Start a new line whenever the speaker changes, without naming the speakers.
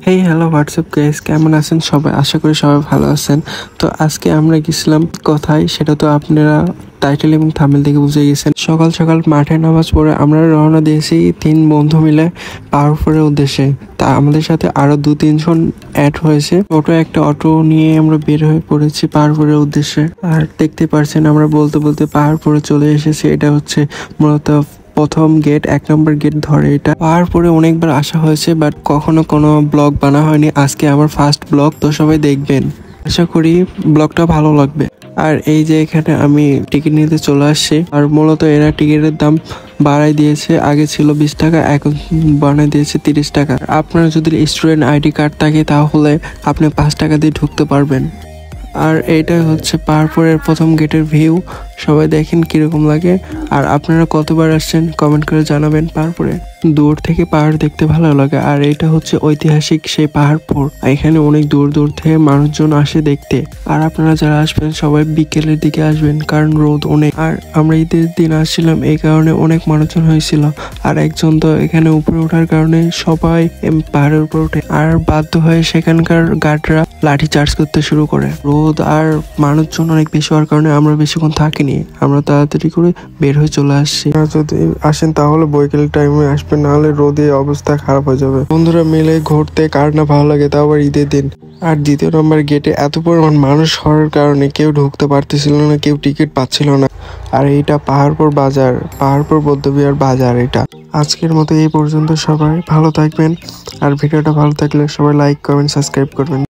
Hey hello WhatsApp guys, কেমন আছেন সবাই? আশা করি সবাই ভালো আছেন। তো আজকে আমরা গেছিলাম কোথায় সেটা তো আপনারা টাইটেল এবং থাম্বনেল থেকে বুঝে গেছেন। সকাল সকাল মাঠে নামাজ পড়ে আমরা রওনা দিয়েছি 3 বন্ধু মিলে পাহাড়পুরের উদ্দেশ্যে। তা আমাদের সাথে আরো 2-3 জন অ্যাড হয়েছে। একটা অটো নিয়ে আমরা বের হয়ে পড়েছি পাহাড়পুরের উদ্দেশ্যে। আর দেখতে পারছেন আমরা বলতে বলতে পাহাড়পুরে চলে এসেছি। এটা হচ্ছে মূলত প্রথম গেট, 1 নম্বর গেট ধরে। এটা পাহাড়পুরে অনেকবার আসা হয়েছে, বাট কখনো কোনো ব্লগ বানা হয়নি। আজকে আমার ফার্স্ট ব্লগ, তো সবাই দেখবেন। আশা করি ব্লগটা ভালো লাগবে। আর এই যে এখানে আমি টিকিট নিতে চলে আসছি। আর মূলত এরা টিকিটের দাম বাড়াই দিয়েছে। আগে ছিল 20 টাকা, এখন বানাই দিয়েছে 30 টাকা। আপনার যদি স্টুডেন্ট আইডি কার্ড থাকে তাহলে আপনি 5 টাকা দিয়ে ঢুকতে পারবেন। আর এইটা হচ্ছে পাহাড়পুরের প্রথম গেটের ভিউ। সবাই দেখেন কিরকম লাগে। আর আপনারা কতবার আসছেন কমেন্ট করে জানাবেন। পাহাড়পুরে দূর থেকে পাহাড় দেখতে ভালো লাগে। আর এটা হচ্ছে ঐতিহাসিক সেই পাহাড়পুর। এখানে অনেক দূর দূর থেকে মানুষজন আসে দেখতে। আর আপনারা যারা আসবেন সবাই বিকেলের দিকে আসবেন, কারণ রোদ অনেক। আর আমরা ঈদের দিন আসছিলাম, এই কারণে অনেক মানুষজন হয়েছিল। আর একজন তো এখানে উপরে ওঠার কারণে সবাই পাহাড়ের উপর ওঠে। আর বাধ্য হয়ে সেখানকার গার্ডরা লাঠি চার্জ করতে শুরু করে। রোদ আর মানুষজন অনেক বেশি হওয়ার কারণে আমরা বেশিক্ষণ থাকিনি, আমরা তাড়াতাড়ি করে বের হয়ে চলে আসছি। যদি আসেন তাহলে বৈকাল টাইমে আসবেন, নাহলে রোদে অবস্থা খারাপ হয়ে যাবে। বন্ধুরা মিলে ঘুরতে কার না ভালো লাগে, তাও আবার ঈদের দিন। আর 2 নম্বর গেটে এত পরিমাণ মানুষ হওয়ার কারণে কেউ ঢুকতে পারতেছিল না, কেউ টিকিট পাচ্ছিল না। আর এইটা পাহাড়পুর বাজার, পাহাড়পুর বৌদ্ধবিহার বাজার এটা। আজকের মতো এই পর্যন্ত, সবাই ভালো থাকবেন। আর ভিডিওটা ভালো থাকলে সবাই লাইক, কমেন্ট, সাবস্ক্রাইব করবেন।